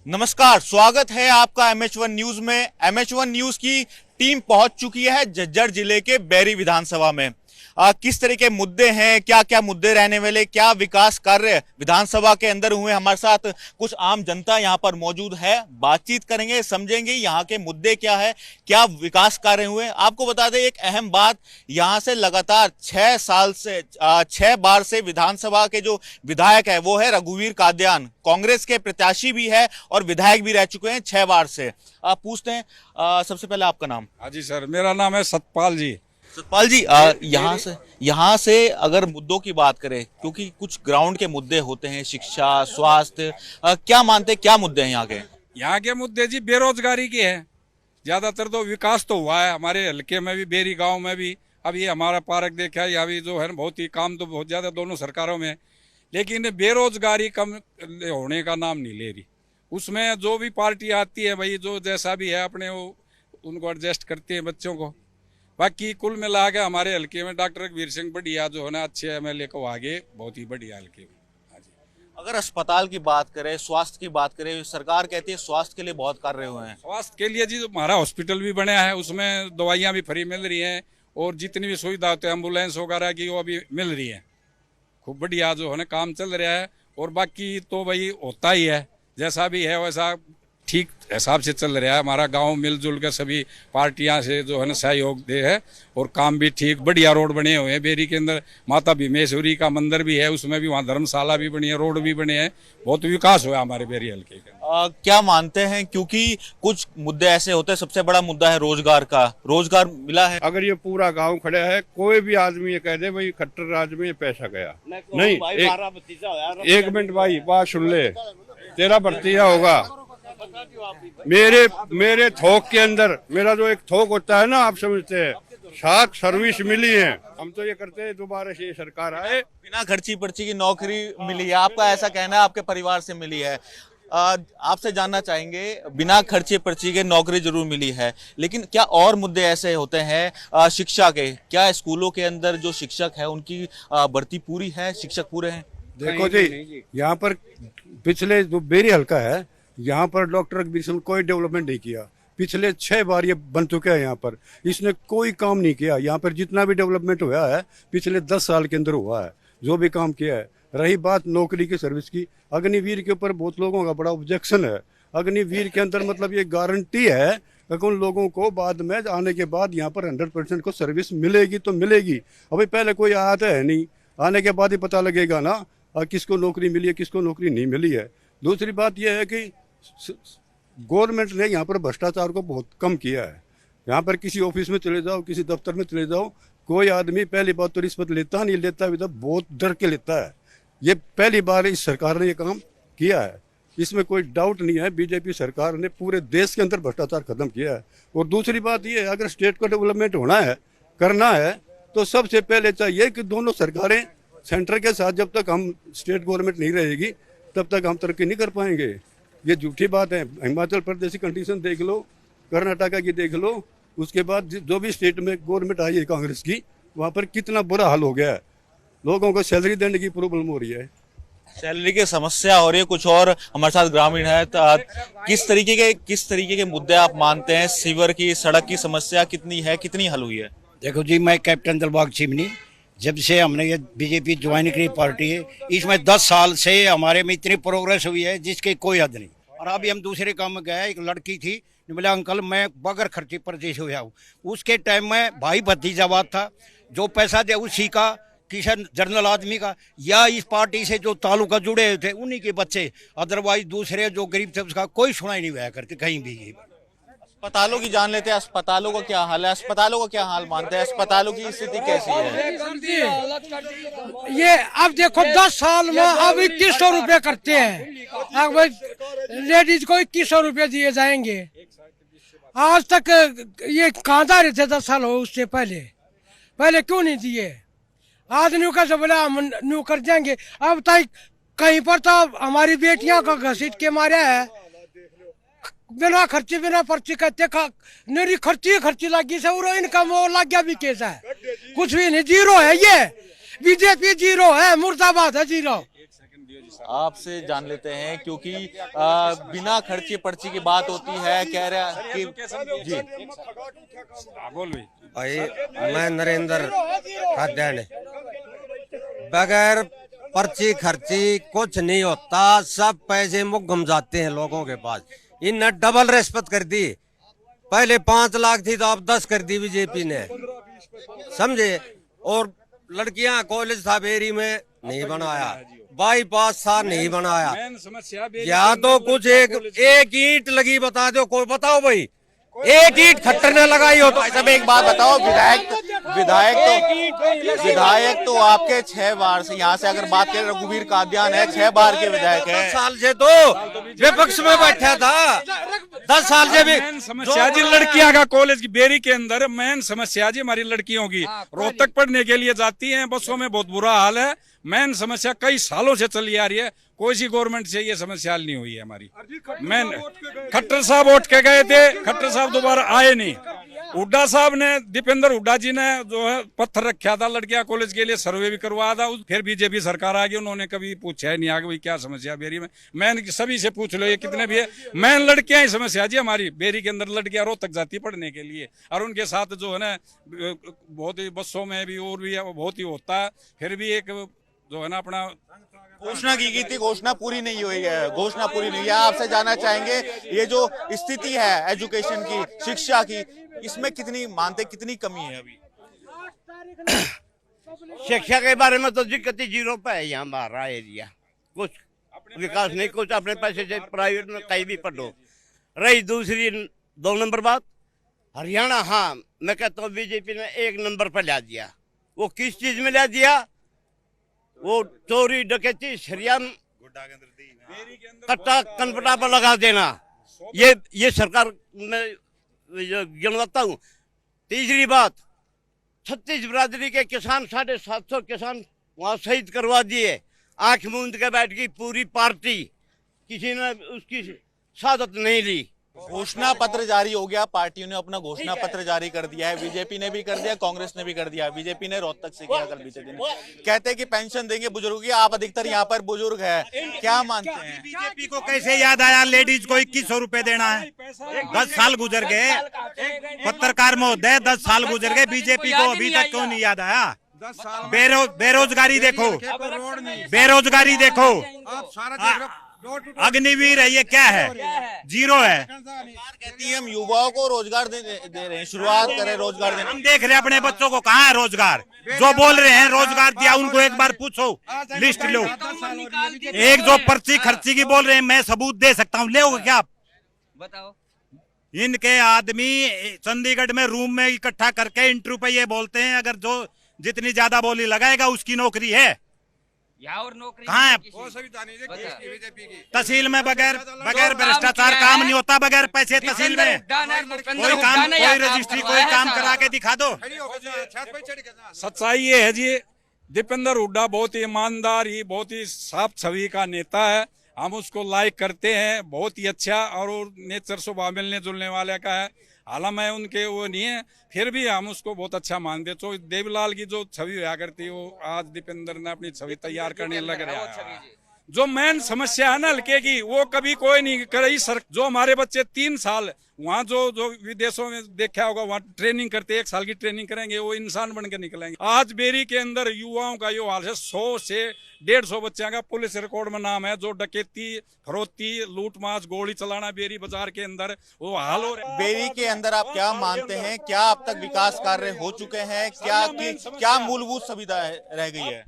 नमस्कार, स्वागत है आपका MH1 न्यूज में। MH1 न्यूज की टीम पहुंच चुकी है झज्जर जिले के बैरी विधानसभा में। किस तरह के मुद्दे हैं, क्या क्या मुद्दे रहने वाले, क्या विकास कार्य विधानसभा के अंदर हुए, हमारे साथ कुछ आम जनता यहां पर मौजूद है। बातचीत करेंगे, समझेंगे यहां के मुद्दे क्या है, क्या विकास कार्य हुए। आपको बता दें एक अहम बात, यहां से लगातार 6 बार से विधानसभा के जो विधायक है वो है रघुवीर कादियान, कांग्रेस के प्रत्याशी भी है और विधायक भी रह चुके हैं 6 बार से। आप पूछते हैं सबसे पहले आपका नाम। हाँ जी सर, मेरा नाम है सतपाल जी। सतपाल जी, यहाँ से अगर मुद्दों की बात करें, क्योंकि कुछ ग्राउंड के मुद्दे होते हैं, शिक्षा, स्वास्थ्य, क्या मानते हैं क्या मुद्दे हैं यहाँ के? यहाँ के मुद्दे जी बेरोजगारी के हैं ज्यादातर। तो विकास तो हुआ है हमारे हल्के में भी, बेरी गांव में भी। अब ये हमारा पार्क देखा है, यहाँ भी जो है ना बहुत ही काम तो बहुत ज्यादा दोनों सरकारों में, लेकिन बेरोजगारी कम होने का नाम नहीं ले रही। उसमें जो भी पार्टी आती है भाई, जो जैसा भी है अपने वो उनको एडजस्ट करते हैं बच्चों को। बाकी कुल मिला के हमारे हल्के में डॉक्टर रघुवीर सिंह बढ़िया जो है ना अच्छे MLA को आगे बहुत ही बढ़िया हल्के में। हाँ जी। अगर अस्पताल की बात करें, स्वास्थ्य की बात करें, सरकार कहती है स्वास्थ्य के लिए बहुत कार्य हुए हैं। स्वास्थ्य के लिए जी हमारा हॉस्पिटल भी बना है, उसमें दवाइयाँ भी फ्री मिल रही हैं और जितनी भी सुविधा होती है एम्बुलेंस वगैरह की वो अभी मिल रही है। खूब बढ़िया जो है ना काम चल रहा है। और बाकी तो भाई होता ही है, जैसा भी है वैसा ठीक हिसाब से चल रहा है। हमारा गांव मिलजुल कर सभी पार्टियां से जो है ना सहयोग दे है और काम भी ठीक बढ़िया। रोड बने हुए हैं बेरी के अंदर, माता भीमेश्वरी का मंदिर भी है, उसमें भी वहाँ धर्मशाला भी बनी है, रोड भी बने हैं, बहुत विकास हुआ हमारे बेरी हल्के का। क्या मानते हैं, क्योंकि कुछ मुद्दे ऐसे होते हैं, सबसे बड़ा मुद्दा है रोजगार का, रोजगार मिला है? अगर ये पूरा गांव खड़ा है, कोई भी आदमी ये कह दे भाई खट्टर राज में ये पैसा गया नहीं। एक मिनट भाई, बात सुन ले, तेरा भतीजा होगा। मेरे थोक के अंदर, मेरा जो एक थोक होता है ना, आप समझते हैं, 7 सर्विस मिली है। हम तो ये करते हैं दोबारा से ये सरकार आए। बिना खर्ची पर्ची की नौकरी मिली है, आपका ऐसा कहना है, आपके परिवार से मिली है। आपसे जानना चाहेंगे, बिना खर्चे पर्ची के नौकरी जरूर मिली है, लेकिन क्या और मुद्दे ऐसे होते हैं शिक्षा के? क्या स्कूलों के अंदर जो शिक्षक है उनकी भर्ती पूरी है, शिक्षक पूरे हैं? देखो जी, यहाँ पर पिछले जो बेरी हल्का है, यहाँ पर डॉक्टर रघुवीर सिंह कोई डेवलपमेंट नहीं किया। पिछले 6 बार ये बन चुका है, यहाँ पर इसने कोई काम नहीं किया। यहाँ पर जितना भी डेवलपमेंट हुआ है पिछले 10 साल के अंदर हुआ है, जो भी काम किया है। रही बात नौकरी की, सर्विस की, अग्निवीर के ऊपर बहुत लोगों का बड़ा ऑब्जेक्शन है। अग्निवीर के अंदर मतलब ये गारंटी है कि उन लोगों को बाद में आने के बाद यहाँ पर 100% को सर्विस मिलेगी तो मिलेगी। अभी पहले कोई आया तो है नहीं, आने के बाद ही पता लगेगा ना किसको नौकरी मिली है, किसको नौकरी नहीं मिली है। दूसरी बात यह है कि गवर्नमेंट ने यहाँ पर भ्रष्टाचार को बहुत कम किया है। यहाँ पर किसी ऑफिस में चले जाओ, किसी दफ्तर में चले जाओ, कोई आदमी पहली बात तो रिश्वत लेता नहीं, लेता भी तो बहुत डर के लेता है। ये पहली बार इस सरकार ने ये काम किया है, इसमें कोई डाउट नहीं है। बीजेपी सरकार ने पूरे देश के अंदर भ्रष्टाचार खत्म किया है। और दूसरी बात ये है, अगर स्टेट को डेवलपमेंट होना है, करना है, तो सबसे पहले चाहिए कि दोनों सरकारें सेंटर के साथ, जब तक हम स्टेट गवर्नमेंट नहीं रहेगी तब तक हम तरक्की नहीं कर पाएंगे। ये झूठी बात है। हिमाचल प्रदेश की कंडीशन देख लो, कर्नाटका की देख लो, उसके बाद जो भी स्टेट में गवर्नमेंट आई है कांग्रेस की, वहाँ पर कितना बुरा हाल हो गया है। लोगों को सैलरी देने की प्रॉब्लम हो रही है, सैलरी की समस्या हो रही है। कुछ और हमारे साथ ग्रामीण है, किस तरीके के मुद्दे आप मानते हैं? सीवर की, सड़क की समस्या कितनी है, कितनी हल हुई है? देखो जी, मैं कैप्टन दिलबाग चिमनी, जब से हमने ये बीजेपी ज्वाइन की पार्टी है, इसमें 10 साल से हमारे में इतनी प्रोग्रेस हुई है जिसके कोई हद नहीं। और अभी हम दूसरे काम में गए, एक लड़की थी, बोला अंकल मैं बगैर खर्चे पर जैसे हुआ हूँ। उसके टाइम में भाई भतीजावाद था, जो पैसा दे उसी का, किसान जनरल आदमी का, या इस पार्टी से जो ताल्लुका जुड़े हुए थे उन्हीं के बच्चे। अदरवाइज दूसरे जो गरीब थे उसका कोई सुनाई नहीं हुआ करते कहीं भी। अस्पतालों की जान लेते हैं, अस्पतालों का क्या हाल है, अस्पतालों का क्या हाल मानते हैं, अस्पतालों की स्थिति कैसी है? ये अब देखो 10 साल में अब 2100 रुपए करते हैं। अब लेडीज को 2100 रुपए दिए जाएंगे। आज तक ये कहाँ रहे थे 10 साल हो, उससे पहले क्यों नहीं दिए? आदमी का सब बोला हम न्यू कर देंगे। अब तक कहीं पर तो हमारी बेटियां का घसीट के मारे है, बिना खर्ची बिना पर्ची कहते मेरी खर्ची लगी से इनकम वो लग गया भी कैसा है, कुछ भी नहीं, जीरो है। ये बीजेपी जीरो है, मुर्दाबाद है जीरो। आपसे जान लेते हैं, क्योंकि बिना खर्चे पर्ची की बात होती है, कह रहा कि जी बोल भाई। भाई मैं नरेंद्र खाद्यान्न, बगैर पर्ची खर्ची कुछ नहीं होता, सब पैसे मुगम जाते हैं लोगों के पास। इनने डबल रिश्वत कर दी, पहले 5 लाख थी तो अब 10 कर दी बीजेपी ने, समझे। और लड़कियां कॉलेज था बेरी में नहीं बनाया, बाईपास था नहीं बनाया, मेन समस्या या तो कुछ एक ईंट लगी बता दो, कोई बताओ भाई, एक ईंट खट्टर ने लगाई हो तो। सब एक बात बताओ, विधायक तो आपके 6 बार से, यहाँ से अगर बात करें रघुवीर कादियान है 6 बार के विधायक है। 10 साल से तो विपक्ष में बैठा था, 10 साल से भी। मेन समस्या जी लड़कियां का कॉलेज की बेरी के अंदर मेन समस्या जी हमारी लड़कियों की रोहतक पढ़ने के लिए जाती हैं, बसों में बहुत बुरा हाल है। मेन समस्या कई सालों से चली आ रही है, कोई सी गवर्नमेंट से ये समस्या हल नहीं हुई है हमारी। मेन खट्टर साहब उठ के गए थे, खट्टर साहब दोबारा आए नहीं। हुड्डा साहब ने, दीपेंद्र हुड्डा जी ने जो है पत्थर रखा था लड़कियां कॉलेज के लिए, सर्वे भी करवाया था, फिर बीजेपी सरकार आ गई, उन्होंने कभी पूछा ही नहीं आगे भाई क्या समस्या बेरी में। मैन सभी से पूछ लो, ये कितने भी है, मैन लड़कियां ही समस्या जी हमारी बेरी के अंदर। लड़कियां रोहतक जाती पढ़ने के लिए, और उनके साथ जो है ना बहुत ही बसों में भी और भी बहुत ही होता है। फिर भी एक जो है ना अपना घोषणा की गई थी, घोषणा पूरी नहीं हुई है, घोषणा पूरी नहीं है। आपसे जानना चाहेंगे ये जो स्थिति है एजुकेशन की, शिक्षा की, इसमें कितनी मानते, कितनी कमी है अभी? शिक्षा के बारे में तो दिक्कत ही 0 पे है यहाँ हमारा एरिया, कुछ विकास नहीं, कुछ अपने पैसे से प्राइवेट में कहीं भी पढ़ो। रही दूसरी 2 नंबर बात, हरियाणा, हाँ मैं कहता हूँ बीजेपी ने 1 नंबर पर ला दिया। वो किस चीज में ला दिया? वो चोरी डकैती शरियान कट्टा कनपटा पर लगा देना, ये सरकार में गिनवाता हूँ। तीसरी बात, 36 बिरादरी के किसान, 750 किसान वहाँ शहीद करवा दिए। आंख मूंद के बैठ गई पूरी पार्टी, किसी ने उसकी सादत नहीं ली। घोषणा पत्र जारी हो गया, पार्टियों ने अपना घोषणा पत्र जारी कर दिया है, बीजेपी ने भी कर दिया, कांग्रेस ने भी कर दिया। बीजेपी ने रोहतक से किया कल बीते दिन, कहते हैं कि पेंशन देंगे बुजुर्गों की। आप अधिकतर यहाँ पर बुजुर्ग है, क्या मानते हैं? बीजेपी को कैसे याद आया लेडीज को 2100 रुपए देना है? 10 साल गुजर गए, पत्रकार महोदय 10 साल गुजर गए, बीजेपी को अभी तक क्यों नहीं याद आया? बेरोजगारी देखो, बेरोजगारी देखो, अग्निवीर है, ये क्या है? 0 है। कहती है हम युवाओं को रोजगार दे रहे हैं, शुरुआत करें रोजगार देने। हम देख रहे हैं अपने बच्चों को, कहाँ है रोजगार? जो बोल रहे हैं रोजगार दिया, उनको एक बार पूछो, लिस्ट लो। एक जो पर्ची खर्ची की बोल रहे हैं, मैं सबूत दे सकता हूँ, ले क्या आप? बताओ। इनके आदमी चंडीगढ़ में रूम में इकट्ठा करके इंटरव्यू पे ये बोलते हैं, अगर जो जितनी ज्यादा बोली लगाएगा उसकी नौकरी है। और नौकरी कहाँ है? तहसील में बगैर भ्रष्टाचार काम नहीं होता, बगैर पैसे तहसील में कोई काम, कोई रजिस्ट्री, कोई काम करा के दिखा दो। सच्चाई ये है जी, दीपेंद्र हुड्डा बहुत ही ईमानदार, ही बहुत ही साफ छवि का नेता है, हम उसको लाइक करते हैं, बहुत ही अच्छा और नेचर स्वभाव मिलने जुलने वाले का है। हालांकि उनके वो नहीं है, फिर भी हम उसको बहुत अच्छा मानते। तो देवीलाल की जो छवि हुआ करती है, वो आज दीपेंद्र ने अपनी छवि तैयार करने लग रहा है। जो मेन समस्या है ना हल्के की, वो कभी कोई नहीं करे। जो हमारे बच्चे 3 साल वहाँ जो विदेशों में देखा होगा, वहाँ ट्रेनिंग करते, 1 साल की ट्रेनिंग करेंगे, वो इंसान बन के निकलेंगे। आज बेरी के अंदर युवाओं का यो हाल है, 100 से 150 बच्चों का पुलिस रिकॉर्ड में नाम है, जो डकैती, फरोती, लूटमार, गोली चलाना बेरी बाजार के अंदर वो हाल हो रहा है। बेरी के अंदर आप क्या मानते हैं, क्या अब तक विकास कार्य हो चुके हैं? क्या मूलभूत सुविधा रह गई है?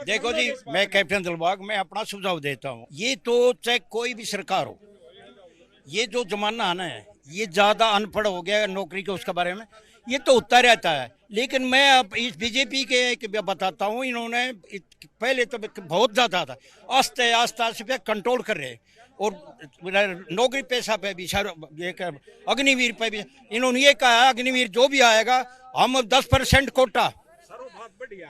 देखो जी, मैं कैप्टन दिलबाग, मैं अपना सुझाव देता हूँ। ये तो चाहे कोई भी सरकार हो, ये जो जमाना आना है, ये ज्यादा अनपढ़ हो गया नौकरी के उसके बारे में, ये तो होता रहता है। लेकिन मैं अब इस बीजेपी के एक बताता हूँ, इन्होंने पहले तो बहुत ज्यादा था, आस्ते आस्ते पे कंट्रोल कर रहे हैं। और नौकरी पेशा पे भी, अग्निवीर पे भी इन्होंने ये कहा, अग्निवीर जो भी आएगा हम 10% कोटा,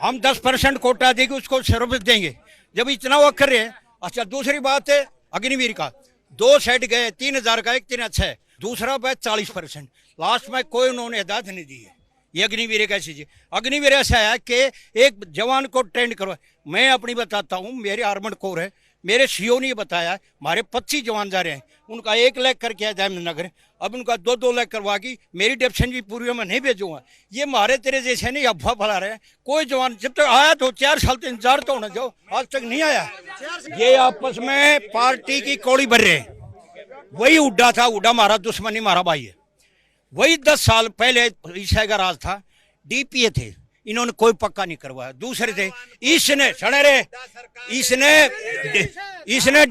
हम 10% कोटा देंगे, उसको सर्विस देंगे। जब इतना वो कर रहे हैं। अच्छा, दूसरी बात है अग्निवीर का, 2 सेट गए, 3000 का, एक 3 अच्छा है, दूसरा पे 40%, लास्ट में कोई उन्होंने हिदायत नहीं दी है। ये अग्निवीर एक ऐसी चीज, अग्निवीर ऐसा है कि एक जवान को ट्रेंड करो। मैं अपनी बताता हूँ, मेरे आर्मड कोर है, मेरे सीओ ने बताया हमारे 25 जवान जा रहे हैं, उनका 1 लाख करके आया जामनगर, अब उनका 2-2 लाख करवा की मेरी डिप्शन भी पूरी मैं नहीं भेजूंगा। ये मारे तेरे जैसे नहीं अफवाह फैला रहे हैं। कोई जवान जब तक आया तो 4 साल तो इंतजार तो होना, जो आज तक नहीं आया। ये आपस में पार्टी की कौड़ी भर रहे हैं। वही हुड्डा था, हुड्डा हमारा दुश्मन नहीं हमारा भाई है। वही 10 साल पहले ईसा का राज था, डीपीए थे, इन्होंने कोई पक्का नहीं करवाया। दूसरे थे इसने सड़े रे, इसने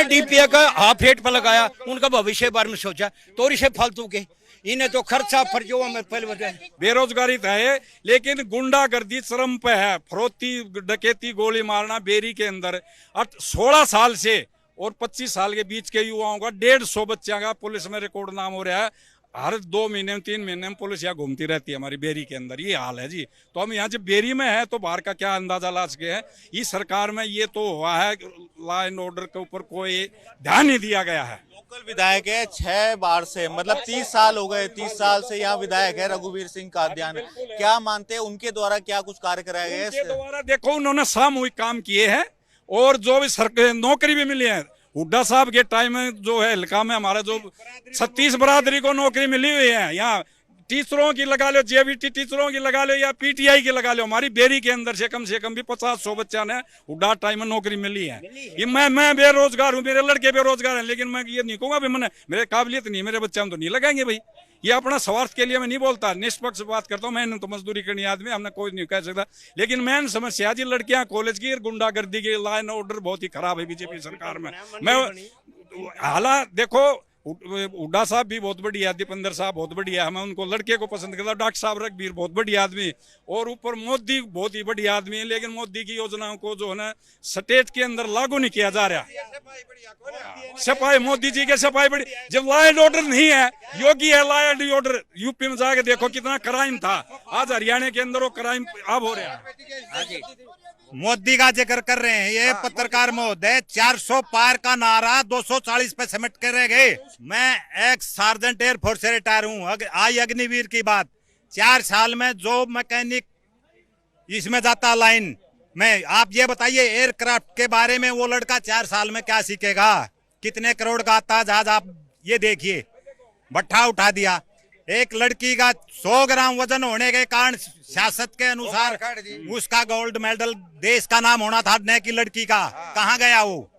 डीपीए का हाफ रेट पर लगाया, उनका भविष्य बारे में सोचा तो इसे फालतू के इन्हें तो खर्चा फर्जो में पहले बताया। बेरोजगारी तो है, लेकिन गुंडागर्दी चरम पे है। फरोती, डकैती, गोली मारना बेरी के अंदर 16 साल से और 25 साल के बीच के युवाओं का 150 बच्चों का पुलिस में रिकॉर्ड नाम हो रहा है। हर 2 महीने में 3 महीने में पुलिस यहाँ घूमती रहती है हमारी बेरी के अंदर। ये हाल है जी। तो हम यहाँ जब बेरी में है तो बाहर का क्या अंदाजा ला सके हैं। इस सरकार में ये तो हुआ है, लॉ एंड ऑर्डर के ऊपर कोई ध्यान नहीं दिया गया है। लोकल विधायक है 6 बार से, मतलब 30 साल हो गए, 30 साल से यहाँ विधायक है रघुवीर सिंह कादियान। क्या मानते हैं उनके द्वारा क्या कुछ कार्य कराए गए? उनके द्वारा देखो उन्होंने सामूहिक काम किए हैं और जो भी नौकरी भी मिली है। हुड्डा साहब के टाइम में जो है हल्का में हमारा जो 36 बरादरी को नौकरी मिली हुई है। यहाँ टीचरों की लगा लो, जेबीटी टीचरों की लगा लो या पीटीआई की लगा लो, हमारी बेरी के अंदर से कम भी 50-100 बच्चा ने हुड्डा टाइम में नौकरी मिली है। ये मैं बेरोजगार हूँ, मेरे लड़के बेरोजगार हैं, लेकिन मैं ये नहीं कहूँगा भी मैंने मेरे काबिलियत नहीं, मेरे बच्चे हम तो नहीं लगाएंगे भाई। ये अपना स्वार्थ के लिए मैं नहीं बोलता, निष्पक्ष बात करता हूँ। मैंने तो मजदूरी करनी आदमी, हमने कोई नहीं कह सकता। लेकिन मेन समस्या जी लड़कियां कॉलेज की गुंडागर्दी की, लॉ एंड ऑर्डर बहुत ही खराब है बीजेपी सरकार में। मैं हालात देखो, हुड्डा साहब भी बहुत बढ़िया, दीपेंद्र साहब बहुत बढ़िया, मैं उनको लड़के को पसंद करता हूँ। डॉक्टर साहब रघुवीर बहुत बढ़िया आदमी, और ऊपर मोदी बहुत ही बढ़िया आदमी है। लेकिन मोदी की योजनाओं को जो है ना स्टेट के अंदर लागू नहीं किया जा रहा। सफाई मोदी जी के सफाई बड़ी, जब लॉ एंड ऑर्डर नहीं है, योगी है लॉ एंड ऑर्डर। यूपी में जाके देखो कितना क्राइम था, आज हरियाणा के अंदर वो क्राइम अब हो रहा है। मोदी का जिक्र कर रहे हैं ये पत्रकार महोदय। 400 पार का नारा 240 पे समेट कर रह गए। मैं एक सार्जेंट एयरफोर्स से रिटायर हूँ। आई अग्निवीर की बात, 4 साल में जो मैकेनिक इसमें जाता लाइन में, आप ये बताइए एयरक्राफ्ट के बारे में वो लड़का 4 साल में क्या सीखेगा? कितने करोड़ का आता जहाज, आप ये देखिए, भट्ठा उठा दिया। एक लड़की का 100 ग्राम वजन होने के कारण सियासत के अनुसार उसका गोल्ड मेडल देश का नाम होना था, न कि लड़की का। कहाँ गया वो?